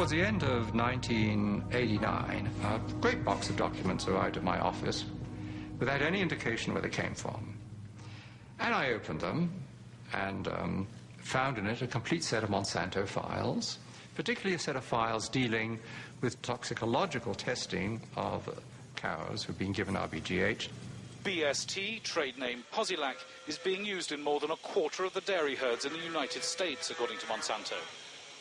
Towards the end of 1989, a great box of documents arrived at my office without any indication where they came from. And I opened them and found in it a complete set of Monsanto files, particularly a set of files dealing with toxicological testing of cows who've been given RBGH. BST, trade name Posilac, is being used in more than a quarter of the dairy herds in the United States, according to Monsanto.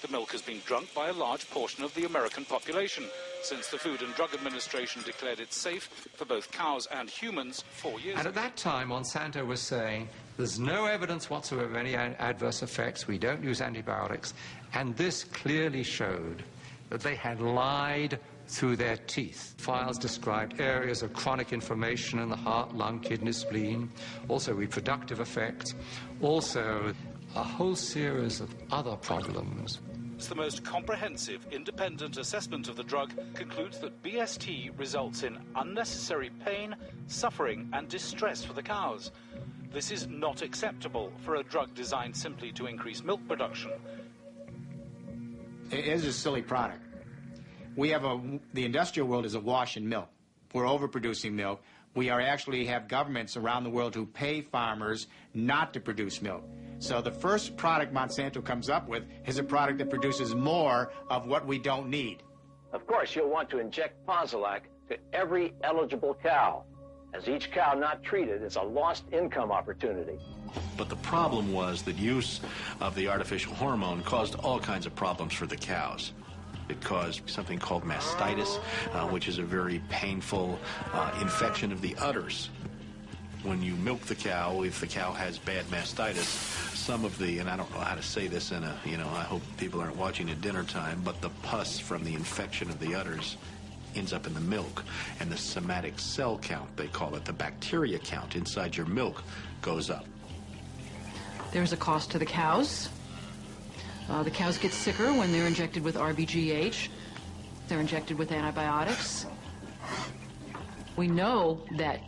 The milk has been drunk by a large portion of the American population since the Food and Drug Administration declared it safe for both cows and humans 4 years ago. And at that time, Monsanto was saying, there's no evidence whatsoever of any adverse effects, we don't use antibiotics, and this clearly showed that they had lied through their teeth. Files described areas of chronic inflammation in the heart, lung, kidney, spleen, also reproductive effects, also a whole series of other problems. The most comprehensive independent assessment of the drug concludes that BST results in unnecessary pain, suffering and distress for the cows. This is not acceptable for a drug designed simply to increase milk production. It is a silly product. We have the industrial world is awash in milk. We're overproducing milk. We actually have governments around the world who pay farmers not to produce milk. So the first product Monsanto comes up with is a product that produces more of what we don't need. Of course, you'll want to inject Posilac to every eligible cow, as each cow not treated is a lost income opportunity. But the problem was that use of the artificial hormone caused all kinds of problems for the cows. It caused something called mastitis, which is a very painful infection of the udders. When you milk the cow, if the cow has bad mastitis, some of the, and I don't know how to say this in a, I hope people aren't watching at dinner time, but the pus from the infection of the udders ends up in the milk, and the somatic cell count, they call it, the bacteria count inside your milk goes up. There's a cost to the cows. The cows get sicker when they're injected with RBGH. They're injected with antibiotics. We know that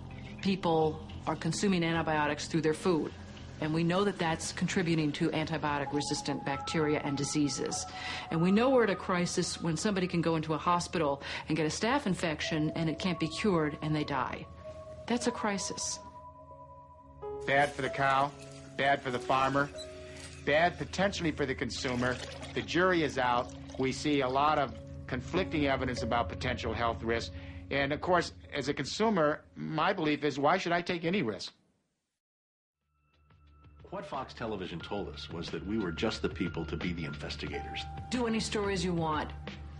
people are consuming antibiotics through their food, and we know that that's contributing to antibiotic-resistant bacteria and diseases. And we know we're at a crisis when somebody can go into a hospital and get a staph infection and it can't be cured and they die. That's a crisis. Bad for the cow, bad for the farmer, bad potentially for the consumer. The jury is out. We see a lot of conflicting evidence about potential health risks. And of course, as a consumer, my belief is, why should I take any risk? What Fox Television told us was that we were just the people to be the investigators. Do any stories you want,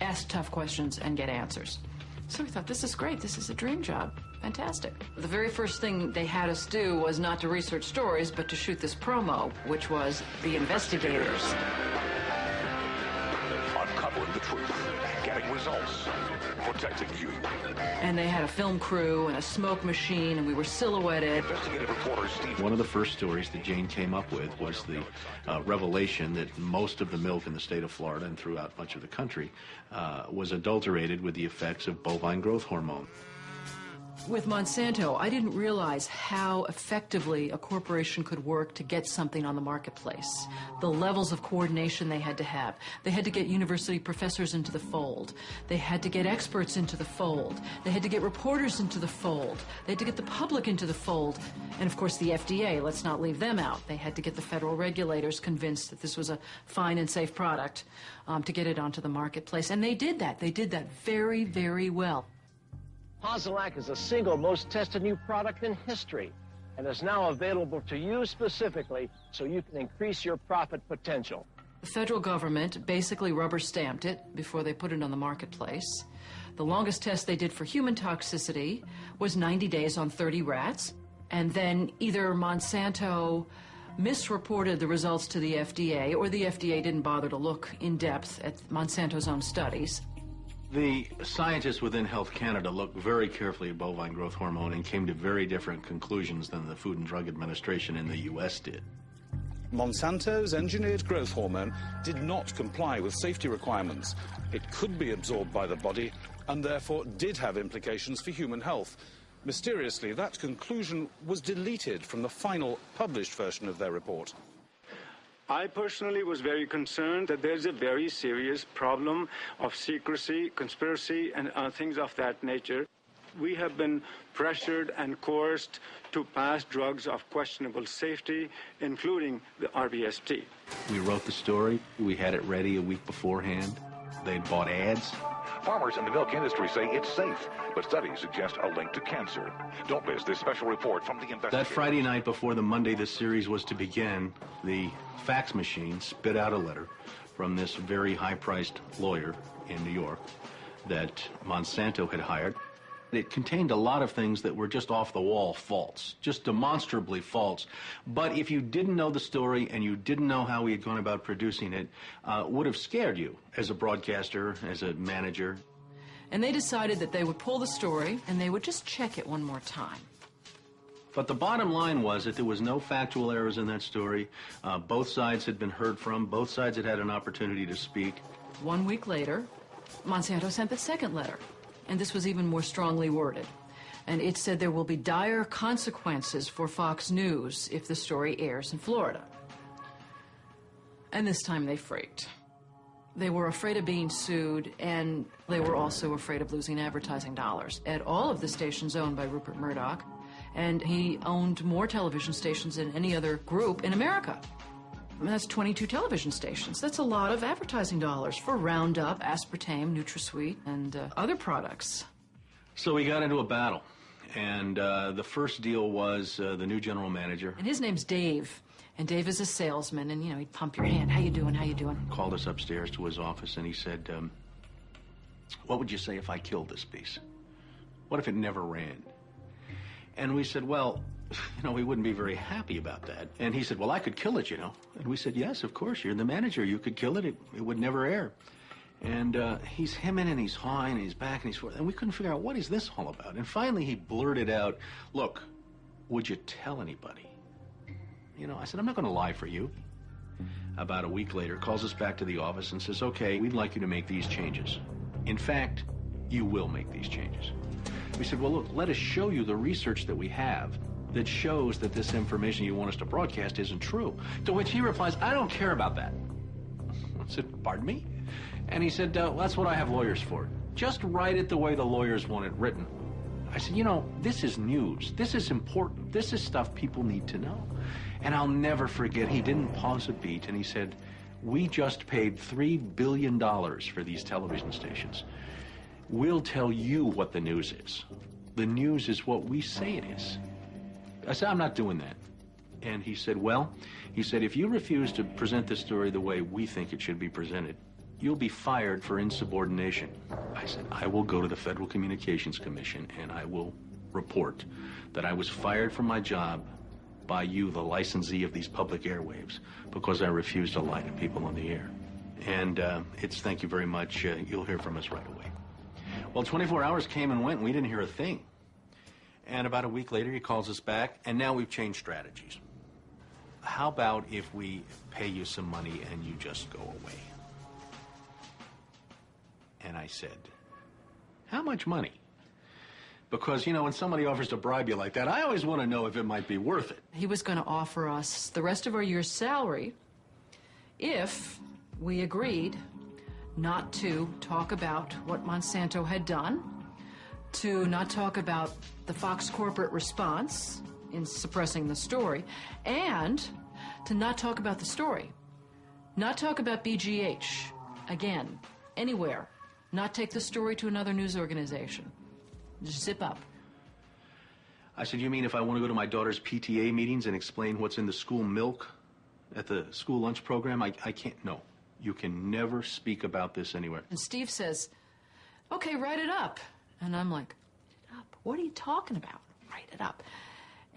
ask tough questions, and get answers. So we thought, this is great. This is a dream job. Fantastic. The very first thing they had us do was not to research stories, but to shoot this promo, which was The Investigators. Uncovering the truth, getting results, protecting you. And they had a film crew and a smoke machine, and we were silhouetted. Investigative reporter Steve. One of the first stories that Jane came up with was the revelation that most of the milk in the state of Florida and throughout much of the country was adulterated with the effects of bovine growth hormone. With Monsanto, I didn't realize how effectively a corporation could work to get something on the marketplace. The levels of coordination they had to have. They had to get university professors into the fold. They had to get experts into the fold. They had to get reporters into the fold. They had to get the public into the fold. And of course the FDA, let's not leave them out. They had to get the federal regulators convinced that this was a fine and safe product to get it onto the marketplace. And they did that. They did that very, very well. Posilac is the single most tested new product in history and is now available to you specifically so you can increase your profit potential. The federal government basically rubber-stamped it before they put it on the marketplace. The longest test they did for human toxicity was 90 days on 30 rats, and then either Monsanto misreported the results to the FDA, or the FDA didn't bother to look in depth at Monsanto's own studies. The scientists within Health Canada looked very carefully at bovine growth hormone and came to very different conclusions than the Food and Drug Administration in the U.S. did. Monsanto's engineered growth hormone did not comply with safety requirements. It could be absorbed by the body and therefore did have implications for human health. Mysteriously, that conclusion was deleted from the final published version of their report. I personally was very concerned that there's a very serious problem of secrecy, conspiracy, and things of that nature. We have been pressured and coerced to pass drugs of questionable safety, including the RBST. We wrote the story. We had it ready a week beforehand. They'd bought ads. Farmers in the milk industry say it's safe, but studies suggest a link to cancer. Don't miss this special report from the investigators. That Friday night before the Monday the series was to begin, the fax machine spit out a letter from this very high-priced lawyer in New York that Monsanto had hired. It contained a lot of things that were just off-the-wall false, just demonstrably false. But if you didn't know the story and you didn't know how we had gone about producing it, would have scared you as a broadcaster, as a manager. And they decided that they would pull the story and they would just check it one more time. But the bottom line was that there was no factual errors in that story. Both sides had been heard from. Both sides had had an opportunity to speak. 1 week later, Monsanto sent the second letter. And this was even more strongly worded. And it said there will be dire consequences for Fox News if the story airs in Florida. And this time they freaked. They were afraid of being sued, and they were also afraid of losing advertising dollars at all of the stations owned by Rupert Murdoch. And he owned more television stations than any other group in America. I mean, that's 22 television stations. That's a lot of advertising dollars for Roundup, aspartame, NutraSweet, and other products. So we got into a battle, and the first deal was the new general manager. And his name's Dave, and Dave is a salesman, and, you know, he'd pump your hand. How you doing, how you doing? Called us upstairs to his office, and he said, what would you say if I killed this piece? What if it never ran? And we said, well, you know, we wouldn't be very happy about that. And he said, well, I could kill it, you know. And we said, yes, of course, you're the manager. You could kill it. It would never air. And he's hemming and he's hawing and he's back and he's forth. And we couldn't figure out, what is this all about? And finally he blurted out, look, would you tell anybody? You know, I said, I'm not going to lie for you. About a week later, calls us back to the office and says, okay, we'd like you to make these changes. In fact, you will make these changes. We said, well, look, let us show you the research that we have that shows that this information you want us to broadcast isn't true. To which he replies, I don't care about that. I said, pardon me? And he said, well, that's what I have lawyers for. Just write it the way the lawyers want it written. I said, you know, this is news. This is important. This is stuff people need to know. And I'll never forget, he didn't pause a beat, and he said, we just paid $3 billion for these television stations. We'll tell you what the news is. The news is what we say it is. I said, I'm not doing that. And he said, well, he said, if you refuse to present this story the way we think it should be presented, you'll be fired for insubordination. I said, I will go to the Federal Communications Commission and I will report that I was fired from my job by you, the licensee of these public airwaves, because I refused to lie to people on the air. And it's thank you very much. You'll hear from us right away. Well, 24 hours came and went and we didn't hear a thing. And about a week later, he calls us back, and now we've changed strategies. How about if we pay you some money and you just go away? And I said, how much money? Because, you know, when somebody offers to bribe you like that, I always want to know if it might be worth it. He was going to offer us the rest of our year's salary if we agreed not to talk about what Monsanto had done, to not talk about the Fox corporate response in suppressing the story, and to not talk about the story. Not talk about BGH, again, anywhere. Not take the story to another news organization. Just zip up. I said, you mean if I want to go to my daughter's PTA meetings and explain what's in the school milk at the school lunch program? I can't, no. You can never speak about this anywhere. And Steve says, okay, write it up. And I'm like, write it up? What are you talking about? Write it up.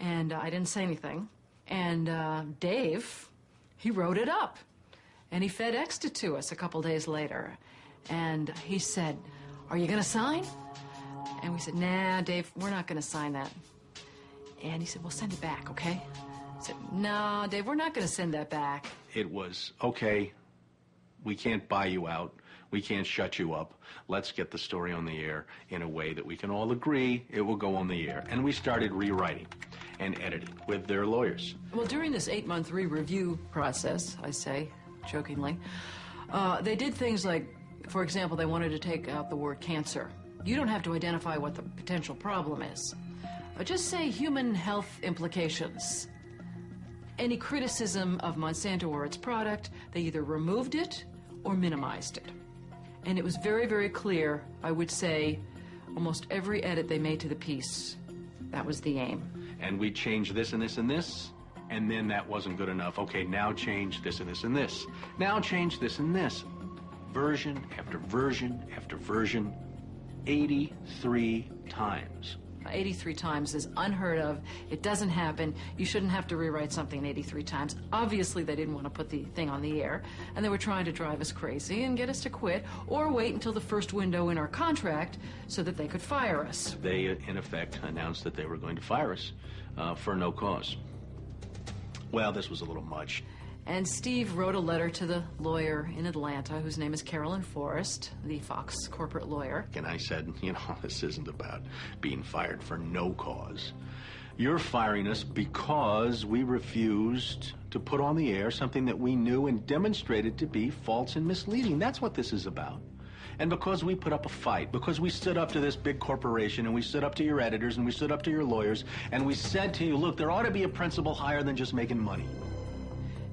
And I didn't say anything. And Dave, he wrote it up. And he FedExed it to us a couple days later. And he said, are you going to sign? And we said, nah, Dave, we're not going to sign that. And he said, well, send it back, okay? I said, no, Dave, we're not going to send that back. It was, okay, we can't buy you out. We can't shut you up. Let's get the story on the air in a way that we can all agree it will go on the air. And we started rewriting. and edited with their lawyers. Well, during this 8-month re-review process, I say, jokingly, they did things like, for example, they wanted to take out the word cancer. You don't have to identify what the potential problem is. Just say human health implications. Any criticism of Monsanto or its product, they either removed it or minimized it. And it was very, very clear, I would say, almost every edit they made to the piece, that was the aim. And we changed this and this and this, and then that wasn't good enough. Okay, now change this and this and this. Now change this and this. Version after version after version, 83 times. 83 times is unheard of. It doesn't happen. You shouldn't have to rewrite something 83 times. Obviously, they didn't want to put the thing on the air, and they were trying to drive us crazy and get us to quit, or wait until the first window in our contract so that they could fire us. They, in effect, announced that they were going to fire us for no cause. Well, this was a little much. And Steve wrote a letter to the lawyer in Atlanta, whose name is Carolyn Forrest, the Fox corporate lawyer. And I said, you know, this isn't about being fired for no cause. You're firing us because we refused to put on the air something that we knew and demonstrated to be false and misleading. That's what this is about. And because we put up a fight, because we stood up to this big corporation, and we stood up to your editors, and we stood up to your lawyers, and we said to you, look, there ought to be a principle higher than just making money.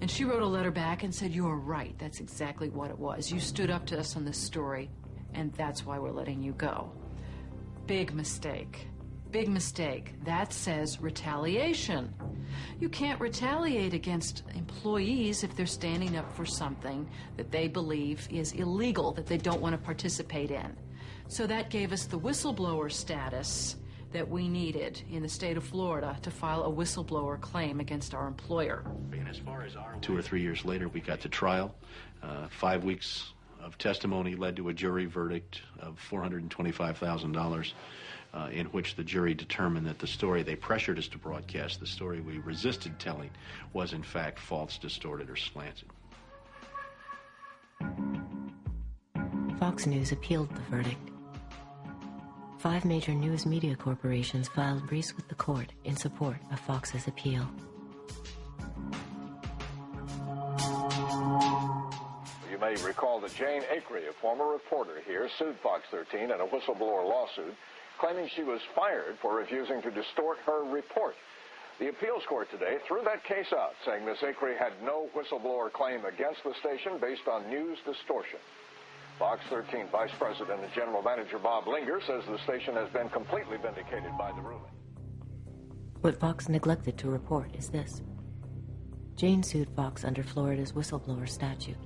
And she wrote a letter back and said, you're right, that's exactly what it was. You stood up to us on this story, and that's why we're letting you go. Big mistake. Big mistake. That says retaliation. You can't retaliate against employees if they're standing up for something that they believe is illegal, that they don't want to participate in. So that gave us the whistleblower status that we needed in the state of Florida to file a whistleblower claim against our employer. And as far as 2 or 3 years later, we got to trial. 5 weeks of testimony led to a jury verdict of $425,000, in which the jury determined that the story they pressured us to broadcast, the story we resisted telling, was in fact false, distorted, or slanted. Fox News appealed the verdict. 5 major news media corporations filed briefs with the court in support of Fox's appeal. You may recall that Jane Acree, a former reporter here, sued Fox 13 in a whistleblower lawsuit, claiming she was fired for refusing to distort her report. The appeals court today threw that case out, saying Ms. Acree had no whistleblower claim against the station based on news distortion. Fox 13 Vice President and General Manager Bob Linger says the station has been completely vindicated by the ruling. What Fox neglected to report is this. Jane sued Fox under Florida's whistleblower statute,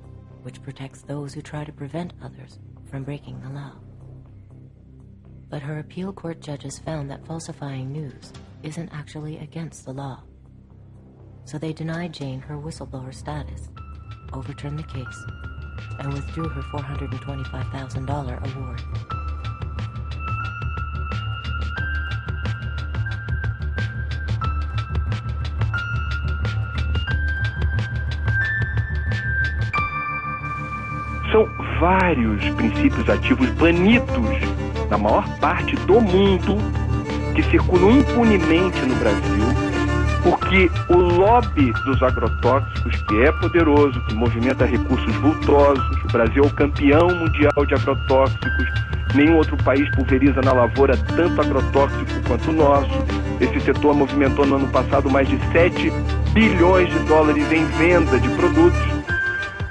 which protects those who try to prevent others from breaking the law. But her appeal court judges found that falsifying news isn't actually against the law. So they denied Jane her whistleblower status, overturned the case, and withdrew her $425,000 award. São vários princípios ativos banidos na maior parte do mundo que circulam impunemente no Brasil, porque o lobby dos agrotóxicos, que é poderoso, que movimenta recursos vultosos, o Brasil é o campeão mundial de agrotóxicos, nenhum outro país pulveriza na lavoura tanto agrotóxico quanto o nosso. Esse setor movimentou no ano passado mais de 7 bilhões de dólares em venda de produtos.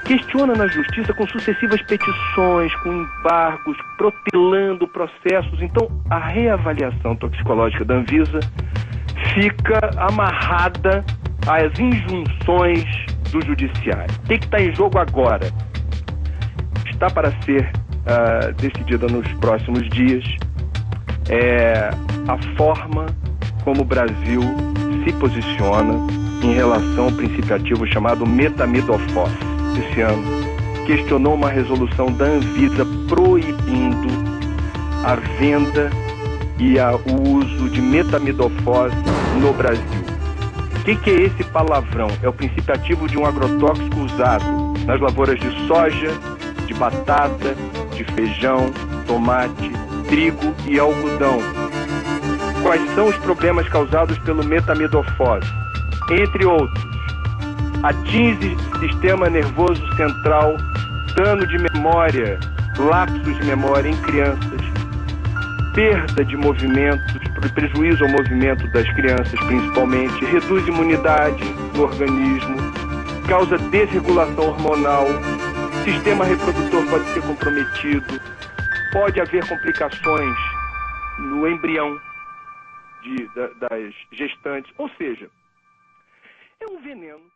Questiona na justiça com sucessivas petições, com embargos, protelando processos. Então, a reavaliação toxicológica da Anvisa fica amarrada às injunções do judiciário. O que está em jogo agora? Está para ser decidida nos próximos dias a forma como o Brasil se posiciona em relação ao princípio ativo chamado metamidofós. Esse ano questionou uma resolução da Anvisa proibindo a venda e o uso de metamidofós no Brasil. O que é esse palavrão? É o princípio ativo de um agrotóxico usado nas lavouras de soja, de batata, de feijão, tomate, trigo e algodão. quais são os problemas causados pelo metamidofose. Entre outros, atinge sistema nervoso central, dano de memória, lapsos de memória em crianças, perda de movimentos, prejuízo ao movimento das crianças principalmente, reduz imunidade no organismo, causa desregulação hormonal, sistema reprodutor pode ser comprometido, pode haver complicações no embrião das gestantes, ou seja, é um veneno.